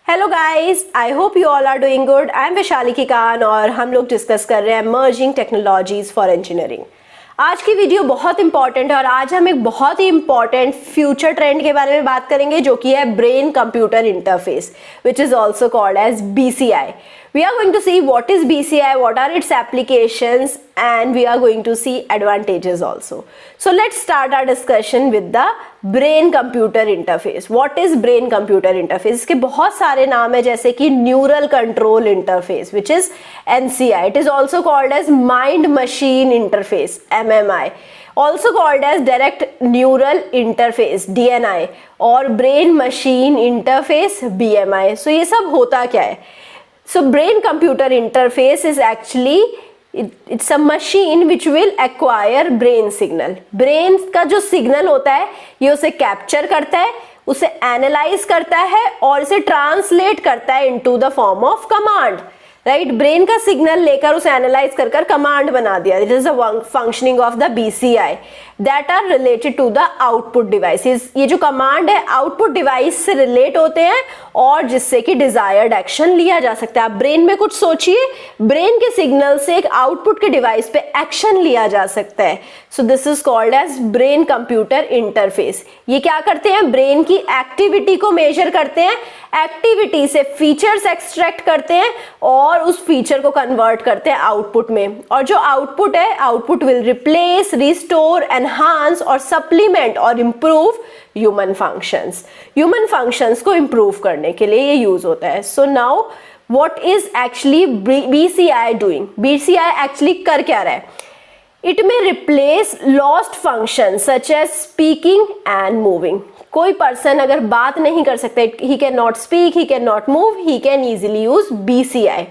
Hello guys, I hope you all are doing good. I am Vaishali Kikan और हम लोग discuss कर रहे हैं इमर्जिंग टेक्नोलॉजीज फॉर इंजीनियरिंग। आज की वीडियो बहुत इंपॉर्टेंट है और आज हम एक बहुत ही इंपॉर्टेंट फ्यूचर ट्रेंड के बारे में बात करेंगे जो कि है brain computer interface, which is also called as BCI. We are going to see what is BCI, what are its applications, and we are going to see advantages also. So let's start our discussion with the brain computer interface. What is brain computer interface? इसके बहुत सारे नाम है जैसे कि neural control interface, which is NCI. It is also called as mind machine interface, MMI. Also called as direct neural interface, DNI, और brain machine interface, BMI. So ये सब होता क्या है? So brain computer interface is actually it's a machine which will acquire brain signal. brain का जो signal होता है ये उसे capture करता है, उसे analyze करता है और इसे translate करता है into the form of command. Right, brain का सिग्नल लेकर उसे एनालाइज कर कमांड बना दिया. This is the functioning of the BCI that are related to the output devices. ये जो कमांड है आउटपुट डिवाइस से रिलेट होते हैं और जिससे कि डिजायर्ड एक्शन लिया जा सकता है. आप ब्रेन में कुछ सोचिए, ब्रेन के सिग्नल से एक आउटपुट के डिवाइस पे एक्शन लिया जा सकता है. So this is called as brain computer interface. ये क्या करते हैं? ब्रेन की एक्टिविटी को मेजर करते हैं, एक्टिविटी से फीचर्स एक्सट्रैक्ट करते हैं और उस फीचर को कन्वर्ट करते हैं आउटपुट में. और जो आउटपुट है, output will replace, restore, enhance और सप्लीमेंट और improve human functions. Human functions को इंप्रूव करने के लिए ये यूज होता है. So now what is actually BCI doing? BCI actually कर क्या रहा है? इट में replace lost function such as speaking and moving. कोई पर्सन अगर बात नहीं कर सकता, he can not speak, he can not move, he can easily use BCI.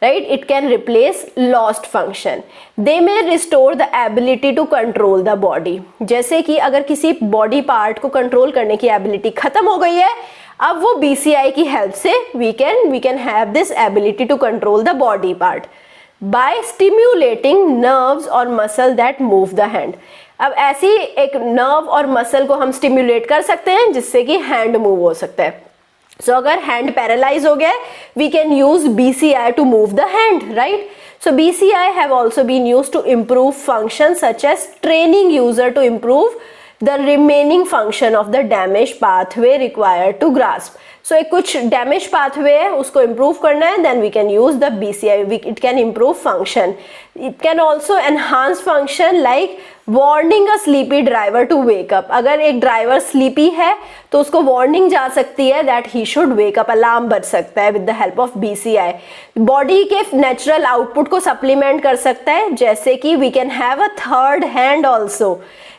right, it can replace lost function. They may restore the ability to control the body. जैसे कि अगर किसी बॉडी पार्ट को कंट्रोल करने की ability खत्म हो गई है, अब वो BCI की हेल्प से we can have this ability to control the body part by stimulating nerves or muscle that move the hand. अब ऐसी एक नर्व और मसल को हम स्टिम्युलेट कर सकते हैं जिससे कि हैंड मूव हो सकता है. So अगर हैंड पैरालाइज हो गया है, we can use BCI to move the hand, right? So BCI have also been used to improve functions such as training user to improve the remaining function of the damaged pathway required to grasp. So एक कुछ damage pathway है उसको improve करना है, then we can use the BCI. It can improve function. It can also enhance function like warning a sleepy driver to wake up. अगर एक driver sleepy है तो उसको वार्निंग जा सकती है that he should wake up. Alarm बज सकता है with the help of BCI. Body के नेचुरल आउटपुट को सप्लीमेंट कर सकता है जैसे कि we can have a third hand also.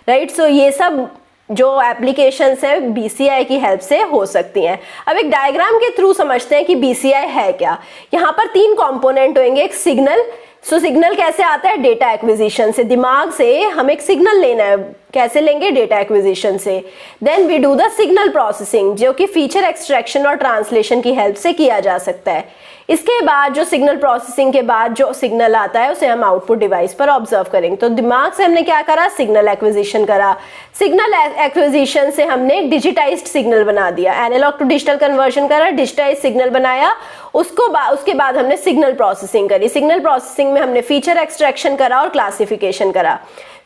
Right, so ये सब जो एप्लीकेशंस है BCI की हेल्प से हो सकती हैं. अब एक डायग्राम के थ्रू समझते हैं कि BCI है क्या. यहाँ पर 3 कंपोनेंट होंगे. एक सिग्नल. सो सिग्नल कैसे आता है? डेटा एक्विजिशन से. दिमाग से हम एक सिग्नल लेना है, कैसे लेंगे? डेटा एक्विजिशन से. Then we do the signal processing जो कि फीचर एक्सट्रैक्शन और ट्रांसलेशन की हेल्प से किया जा सकता है. इसके बाद जो सिग्नल प्रोसेसिंग के बाद जो सिग्नल आता है उसे हम आउटपुट डिवाइस पर ऑब्जर्व करेंगे. तो दिमाग से हमने क्या करा? सिग्नल एक्विजिशन करा. सिग्नल एक्विजिशन से हमने डिजिटाइज्ड सिग्नल बना दिया, एनालॉग टू डिजिटल कन्वर्जन करा, डिजिटाइज्ड सिग्नल बनाया. उसके बाद हमने सिग्नल प्रोसेसिंग करी. सिग्नल प्रोसेसिंग में हमने फीचर एक्सट्रैक्शन करा और क्लासिफिकेशन करा.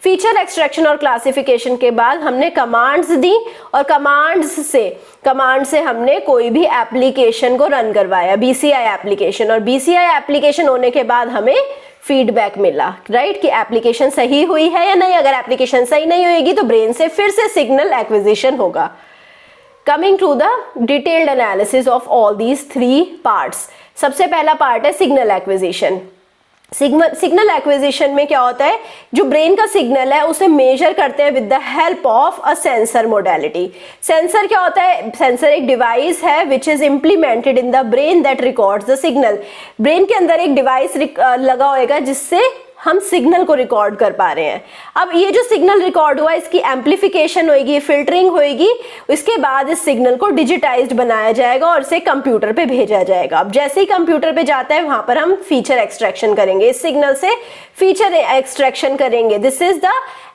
फीचर एक्सट्रैक्शन और क्लासिफिकेशन के बाद हमने कमांड्स दी और कमांड से हमने कोई भी एप्लीकेशन को रन करवाया, BCI एप्लीकेशन. और BCI एप्लीकेशन होने के बाद हमें फीडबैक मिला, राइट, कि एप्लीकेशन सही हुई है या नहीं. अगर एप्लीकेशन सही नहीं होगी तो ब्रेन से फिर से सिग्नल एक्विजिशन होगा. Coming to the detailed analysis of all these 3 parts. सबसे पहला पार्ट है सिग्नल एक्विजिशन. सिग्नल एक्विजिशन में क्या होता है? जो ब्रेन का सिग्नल है उसे मेजर करते हैं with the help of a sensor modality. Sensor क्या होता है? सेंसर एक डिवाइस है which is implemented in the brain that records the signal. Brain के अंदर एक डिवाइस लगा होगा जिससे हम सिग्नल को रिकॉर्ड कर पा रहे हैं. अब ये जो सिग्नल रिकॉर्ड हुआ इसकी एम्पलीफिकेशन होगी, फिल्टरिंग होगी. इसके बाद इस सिग्नल को डिजिटाइज्ड बनाया जाएगा और इसे कंप्यूटर पे भेजा जाएगा. अब जैसे ही कंप्यूटर पे जाता है वहां पर हम फीचर एक्सट्रैक्शन करेंगे. इस सिग्नल से फीचर एक्सट्रैक्शन करेंगे. This is the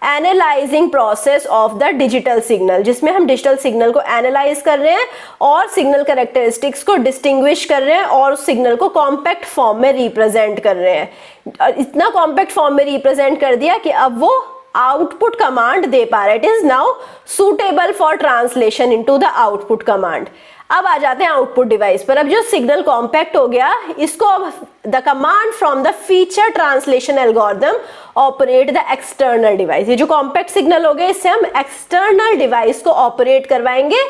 analysing process of the digital signal, जिसमें हम डिजिटल सिग्नल को एनालाइज कर रहे हैं और सिग्नल कैरेक्टरिस्टिक्स को डिस्टिंग्विश कर रहे हैं और उस सिग्नल को कॉम्पैक्ट फॉर्म में रिप्रेजेंट कर रहे हैं। इतना कॉम्पैक्ट फॉर्म में रिप्रेजेंट कर दिया कि अब वो आउटपुट कमांड दे पा रहा है। It is now suitable for translation into the output command. अब आ जाते हैं आउटपुट डिवाइस पर। अब जो सिग्नल कॉम्पैक्ट हो गया, इसको अब the command from the feature translation algorithm operate the external device. ये जो कॉम्पैक्ट सिग्नल हो गया, इससे हम एक्सटर्नल डिवाइस को ऑपरेट करवाएंगे,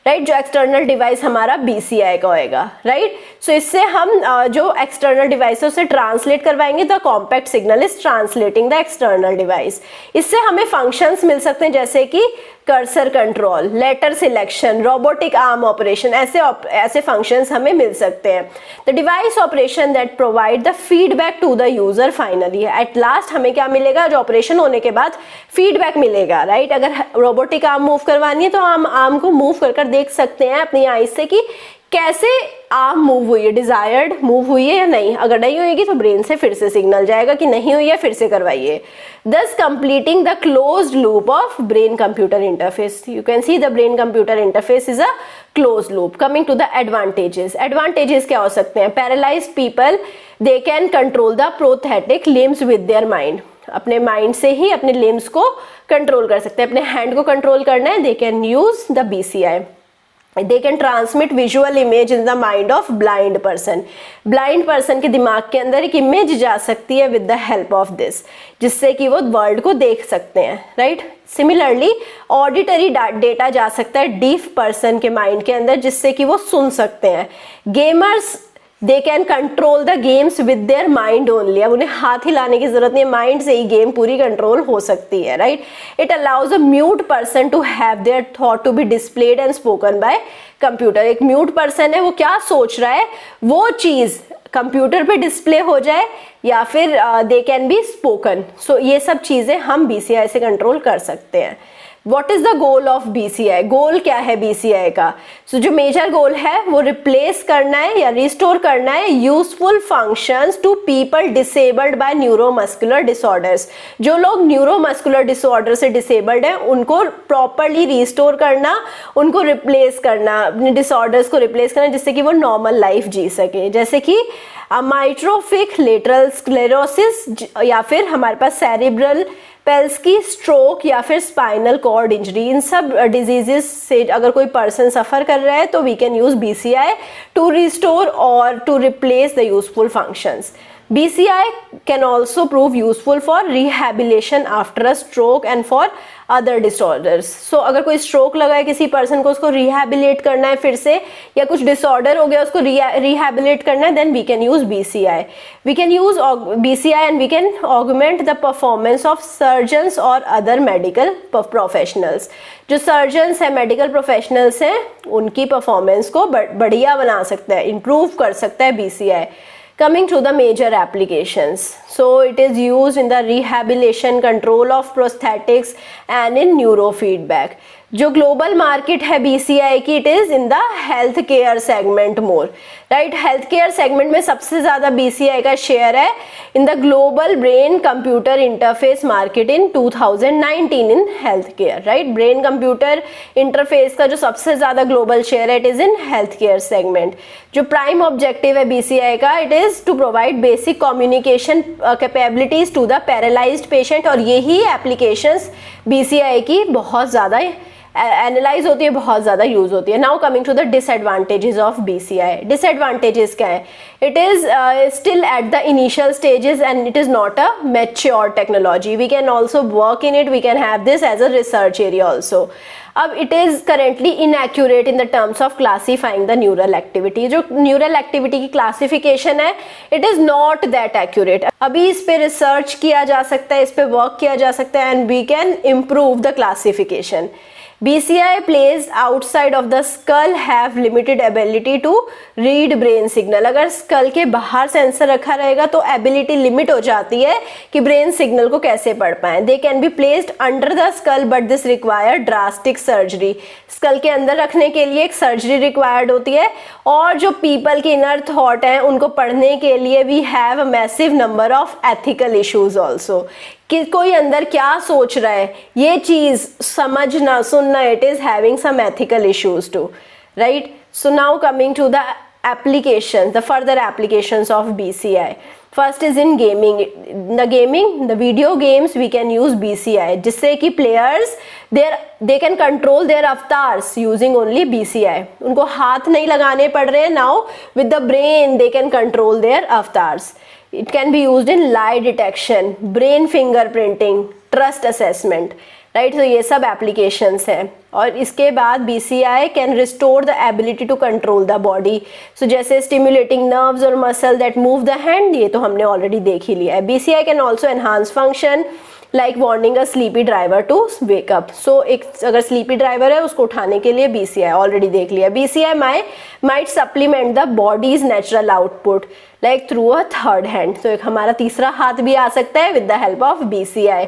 राइट, जो एक्सटर्नल डिवाइस हमारा BCI का होएगा, राइट। सो इससे हम जो एक्सटर्नल डिवाइस है उसे ट्रांसलेट करवाएंगे। The compact signal is translating the external device. इससे हमें फंक्शंस मिल सकते हैं जैसे कि cursor control, letter selection, robotic arm operation, ऐसे फंक्शंस हमें मिल सकते हैं। The device operation that provide the feedback to the user finally. At last हमें क्या मिलेगा, जो ऑपरेशन होने के बाद फीडबैक मिलेगा, राइट। अगर रोबोटिक आर्म मूव करवानी है तो हम आर्म को मूव कर देख सकते हैं अपनी आईज से कि कैसे आर्म मूव हुई है, डिजायर्ड मूव हुई है या नहीं। अगर नहीं होगी तो ब्रेन से फिर से सिग्नल जाएगा कि नहीं हुई है, फिर से करवाइए। thus completing the closed loop of brain computer interface. You can see the brain computer interface is a closed loop. Coming to the advantages क्या हो सकते हैं? Paralyzed people, they can control the prosthetic limbs with their mind. अपने mind से ही अपने limbs को control कर सकते हैं। अपने हैंड को कंट्रोल करना है, they can use the BCI. They can transmit visual image in the mind of blind person. Blind person के दिमाग के अंदर एक इमेज जा सकती है with the help of this, जिससे कि वो वर्ल्ड को देख सकते हैं, राइट। सिमिलरली ऑडिटरी डेटा जा सकता है डीफ पर्सन के माइंड के अंदर, जिससे कि वो सुन सकते हैं। Gamers, they can control the games with their mind only. अब उन्हें हाथ हिलाने की जरूरत नहीं है, माइंड से ही गेम पूरी कंट्रोल हो सकती है, right. It allows a mute person to have their thought to be displayed and spoken by computer. एक म्यूट पर्सन है, वो क्या सोच रहा है वो चीज कंप्यूटर पे डिस्प्ले हो जाए या फिर दे कैन बी स्पोकन। सो ये सब चीजें हम BCI से कंट्रोल कर सकते हैं। What is the goal of BCI? गोल क्या है BCI का? So, जो मेजर गोल है वो रिप्लेस करना है या रिस्टोर करना है useful functions to people disabled by neuromuscular disorders. जो लोग न्यूरोमस्कुलर डिसऑर्डर से डिसेबल्ड हैं उनको प्रॉपरली रिस्टोर करना, उनको रिप्लेस करना, अपने डिसऑर्डर्स को रिप्लेस करना, जिससे कि वो नॉर्मल लाइफ जी सके। जैसे कि माइट्रोफिक लेटरल स्क्लेरोसिस, या फिर हमारे पास सेरिब्रल पेल्सकी, स्ट्रोक या फिर स्पाइनल कॉर्ड इंजरी। इन सब डिजीजेस से अगर कोई पर्सन सफ़र कर रहा है तो we can use BCI to restore और to replace the useful functions. BCI can also prove useful for rehabilitation after a stroke and for other disorders. So अगर कोई स्ट्रोक लगा है किसी पर्सन को, उसको रिहैबिलिट करना है फिर से, या कुछ डिसऑर्डर हो गया उसको रिहैबिलिट करना है, then we can use BCI. We can use BCI and we can augment the performance of surgeons or other medical professionals. जो सर्जन्स हैं, मेडिकल प्रोफेशनल्स हैं, उनकी परफॉर्मेंस को बढ़िया बना सकता है, इम्प्रूव कर सकता है BCI. Coming to the major applications, so it is used in the rehabilitation, control of prosthetics and in neurofeedback. जो ग्लोबल मार्केट है BCI की, it is in the health care segment more, right. Health care segment में सबसे ज्यादा BCI का share है in the global brain computer interface market in 2019 in health care, right. Brain computer interface का जो सबसे ज्यादा ग्लोबल शेयर है, it is in health care segment. जो प्राइम ऑब्जेक्टिव है BCI का, it is to provide basic communication capabilities to the paralysed patient, और यही एप्लीकेशंस BCI की बहुत ज्यादा एनालाइज होती है, बहुत ज़्यादा यूज होती है। Now coming to the disadvantages of BCI. Disadvantages क्या है? It is still at the initial stages and it is not a mature technology. We can also work in it, we can have this as a research area also. अब it is currently inaccurate in the terms of classifying the neural activity. जो neural activity की classification है, it is not that accurate. अभी इस पे research किया जा सकता है, इस पे वर्क किया जा सकता है and we can improve the classification. BCI placed outside of the skull have limited ability to read brain signal. अगर स्कल के बाहर सेंसर रखा रहेगा तो एबिलिटी लिमिट हो जाती है कि ब्रेन सिग्नल को कैसे पढ़ पाएं. They can be placed under the skull but this require drastic surgery, skull के अंदर रखने के लिए एक सर्जरी रिक्वायर्ड होती है, और जो पीपल के इनर थॉट हैं उनको पढ़ने के लिए we have a massive number of ethical issues also, कि कोई अंदर क्या सोच रहा है, ये चीज़ समझना सुनना, it is having some ethical issues too, right. So now coming to the applications, the further applications of BCI. First is in gaming. The video games we can use BCI, जिससे कि players they can control their avatars using only BCI. उनको हाथ नहीं लगाने पड़ रहे हैं. Now with the brain they can control their avatars. It can be used in lie detection, brain fingerprinting, trust assessment. Right, तो ये सब एप्लीकेशंस हैं. और इसके बाद BCI can restore the ability to control the body. So जैसे stimulating nerves और muscle that move the hand, ये तो हमने ऑलरेडी देख ही लिया है. BCI can also enhance function like warning a sleepy driver to wake up. So एक अगर स्लीपी ड्राइवर है उसको उठाने के लिए BCI ऑलरेडी देख लिया. BCI might supplement the bodies natural output like through a third hand. तो एक हमारा तीसरा हाथ भी आ सकता है with the help of BCI.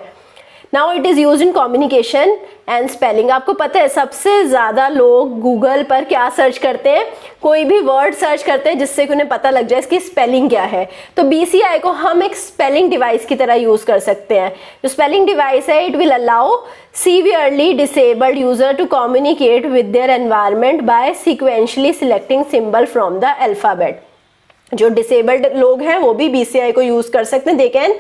Now it is use in communication and spelling. आपको पता है सबसे ज़्यादा लोग गूगल पर क्या सर्च करते हैं, कोई भी वर्ड सर्च करते हैं जिससे कि उन्हें पता लग जाए इसकी स्पेलिंग क्या है. तो BCI को हम एक स्पेलिंग डिवाइस की तरह यूज़ कर सकते हैं. जो स्पेलिंग डिवाइस है, it will allow severely disabled user to communicate with their environment by sequentially selecting symbol from the alphabet. जो डिसेबल्ड लोग हैं वो भी BCI को यूज कर सकते हैं. They can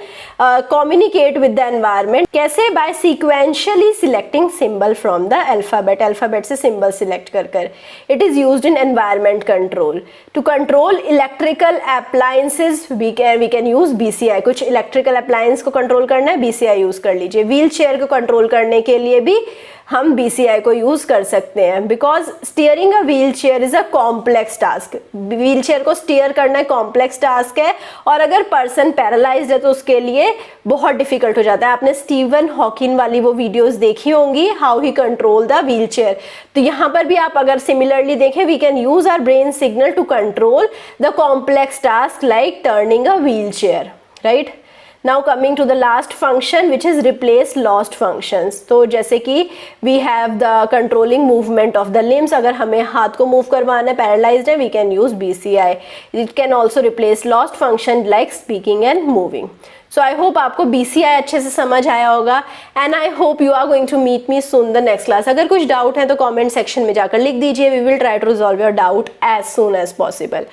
communicate with the environment. कैसे? By sequentially selecting symbol from the alphabet से सिंबल सिलेक्ट कर. It is used in environment control. To control electrical appliances we can use BCI. कुछ electrical appliance को control करना है, BCI use कर लीजिए. Wheel chair को कंट्रोल करने के लिए भी हम BCI को यूज कर सकते हैं, because steering a wheel chair is a complex task. Wheel chair को स्टीयर करना कॉम्प्लेक्स टास्क है, और अगर पर्सन पैरालाइज्ड है तो उसके लिए बहुत डिफिकल्ट हो जाता है. आपने स्टीवन हॉकिन वाली वो वीडियोस देखी होंगी, how he control the wheelchair. तो यहाँ पर भी आप अगर सिमिलरली देखें, we can use our brain signal to control the complex task like turning a wheelchair, right. Now coming to the last function which is replace lost functions. तो जैसे कि we have the controlling movement of the limbs. अगर हमें हाथ को move करवाना है, paralysed है, we can use BCI. It can also replace lost function like speaking and moving. So I hope आपको BCI अच्छे से समझ आया होगा, and I hope you are going to meet me soon the next class. अगर कुछ doubt है तो कमेंट सेक्शन में जाकर लिख दीजिए. We will try to resolve your doubt as soon as possible.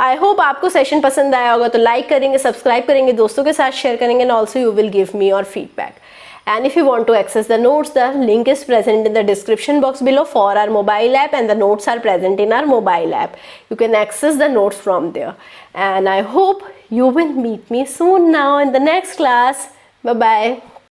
I hope आपको सेशन पसंद आया होगा तो लाइक करेंगे, सब्सक्राइब करेंगे, दोस्तों के साथ शेयर करेंगे, and also you will give me your feedback. And if you want to access the notes, the link is present in the description box below for our mobile app, and the notes are present in our mobile app. You can access the notes from there. And I hope you will meet me soon now in the next class. Bye bye.